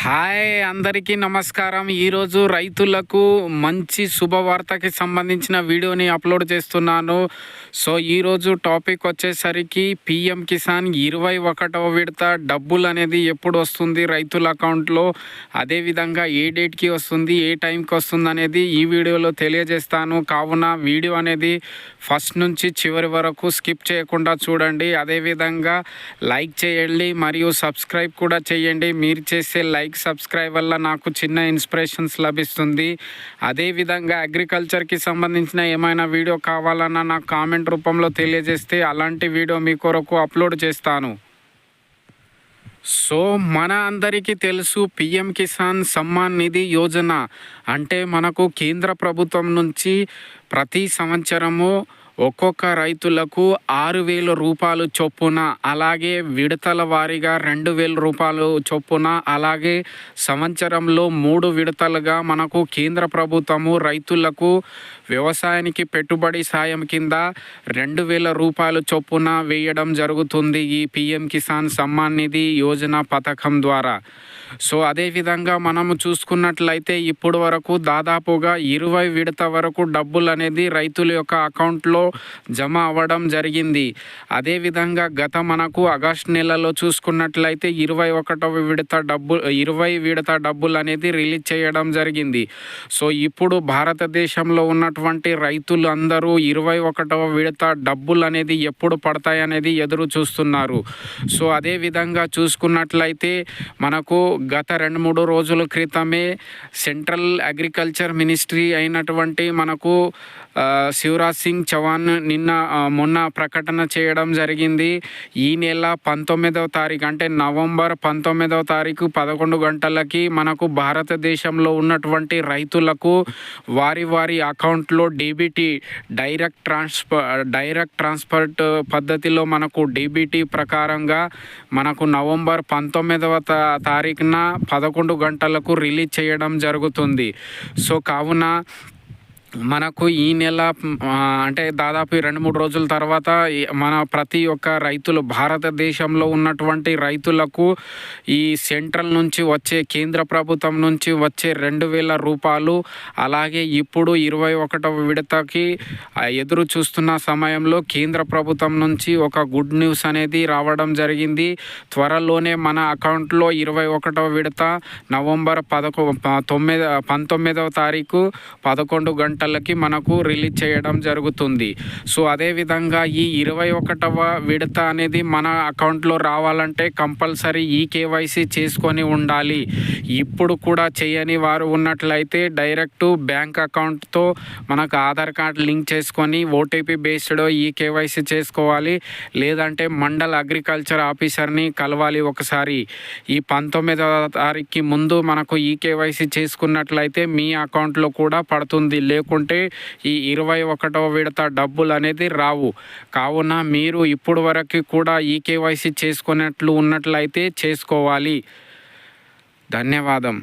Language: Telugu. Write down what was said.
హాయ్ అందరికీ నమస్కారం. ఈరోజు రైతులకు మంచి శుభవార్తకి సంబంధించిన వీడియోని అప్లోడ్ చేస్తున్నాను. సో ఈరోజు టాపిక్ వచ్చేసరికి పిఎం కిసాన్ 21వ విడత డబ్బులు అనేది ఎప్పుడు వస్తుంది రైతుల అకౌంట్లో, అదేవిధంగా ఏ డేట్కి వస్తుంది, ఏ టైంకి వస్తుంది అనేది ఈ వీడియోలో తెలియజేస్తాను. కావున వీడియో అనేది ఫస్ట్ నుంచి చివరి వరకు స్కిప్ చేయకుండా చూడండి. అదేవిధంగా లైక్ చేయండి మరియు సబ్స్క్రైబ్ కూడా చేయండి. మీరు చేసే లైక్ సబ్స్క్రైబ్ వల్ల నాకు చిన్న ఇన్స్పిరేషన్స్ లభిస్తుంది. అదేవిధంగా అగ్రికల్చర్కి సంబంధించిన ఏమైనా వీడియో కావాలన్నా నాకు కామెంట్ రూపంలో తెలియజేస్తే అలాంటి వీడియో మీ కొరకు అప్లోడ్ చేస్తాను. సో మన అందరికీ తెలుసు, పిఎం కిసాన్ సమ్మాన్ నిధి యోజన అంటే మనకు కేంద్ర ప్రభుత్వం నుంచి ప్రతి సంవత్సరము ఒక్కొక్క రైతులకు 6,000 రూపాయలు చొప్పున, అలాగే విడతల వారీగా 2,000 రూపాయలు చొప్పున, అలాగే సంవత్సరంలో 3 విడతలుగా మనకు కేంద్ర ప్రభుత్వము రైతులకు వ్యవసాయానికి పెట్టుబడి సాయం కింద 2,000 రూపాయలు చొప్పున వేయడం జరుగుతుంది ఈ పిఎం కిసాన్ సమ్మాన్ నిధి యోజన పథకం ద్వారా. సో అదేవిధంగా మనము చూసుకున్నట్లయితే ఇప్పుడు వరకు దాదాపుగా 20 విడత వరకు డబ్బులు అనేది రైతుల యొక్క అకౌంట్లో జమ అవ్వడం జరిగింది. అదేవిధంగా గత మనకు ఆగస్టు నెలలో చూసుకున్నట్లయితే 20 విడత డబ్బులు అనేది రిలీజ్ చేయడం జరిగింది. సో ఇప్పుడు భారతదేశంలో ఉన్నటువంటి రైతులు అందరూ 21వ విడత డబ్బులు అనేది ఎప్పుడు పడతాయనేది ఎదురు చూస్తున్నారు. సో అదేవిధంగా చూసుకున్నట్లయితే మనకు గత 2-3 రోజుల క్రితమే సెంట్రల్ అగ్రికల్చర్ మినిస్ట్రీ అయినటువంటి మనకు శివరాజ్ సింగ్ చౌహాన్ మొన్న ప్రకటన చేయడం జరిగింది. ఈ నెల 19వ తారీఖు అంటే నవంబర్ 19వ తారీఖు 11 గంటలకి మనకు భారతదేశంలో ఉన్నటువంటి రైతులకు వారి అకౌంట్లో డీబీటీ డైరెక్ట్ ట్రాన్స్ఫర్ పద్ధతిలో మనకు డీబీటీ ప్రకారంగా మనకు నవంబర్ 19వ తారీఖున 11 గంటలకు రిలీజ్ చేయడం జరుగుతుంది. సో కావున మనకు ఈ నెల అంటే దాదాపు 2-3 రోజుల తర్వాత మన ప్రతి ఒక్క రైతులు, భారతదేశంలో ఉన్నటువంటి రైతులకు ఈ సెంట్రల్ నుంచి వచ్చే, కేంద్ర ప్రభుత్వం నుంచి వచ్చే 2,000 రూపాయలు, అలాగే ఇప్పుడు 21వ విడతకి ఎదురు చూస్తున్న సమయంలో కేంద్ర ప్రభుత్వం నుంచి ఒక గుడ్ న్యూస్ అనేది రావడం జరిగింది. త్వరలోనే మన అకౌంట్లో 21వ విడత నవంబర్ 19వ తారీఖు 11 గంటలకి మనకు రిలీజ్ చేయడం జరుగుతుంది. సో అదేవిధంగా ఈ 21వ విడత అనేది మన అకౌంట్లో రావాలంటే కంపల్సరీ కేవైసీ చేసుకొని ఉండాలి. ఇప్పుడు కూడా చేయని వారు ఉన్నట్లయితే డైరెక్ట్ బ్యాంక్ అకౌంట్తో మనకు ఆధార్ కార్డ్ లింక్ చేసుకొని ఓటీపీ బేస్డ్ కేవైసీ చేసుకోవాలి. లేదంటే మండల్ అగ్రికల్చర్ ఆఫీసర్ని కలవాలి ఒకసారి. ఈ 19వ తారీఖుకి ముందు మనకు కేవైసీ చేసుకున్నట్లయితే మీ అకౌంట్లో కూడా పడుతుంది. లేకుంటే ఈ 21వ విడత డబ్బులు అనేది రావు. కావున మీరు ఇప్పుడు వరకు కూడా కేవైసీ చేసుకున్నట్లు ఉన్నట్లయితే చేసుకోవాలి. ధన్యవాదం.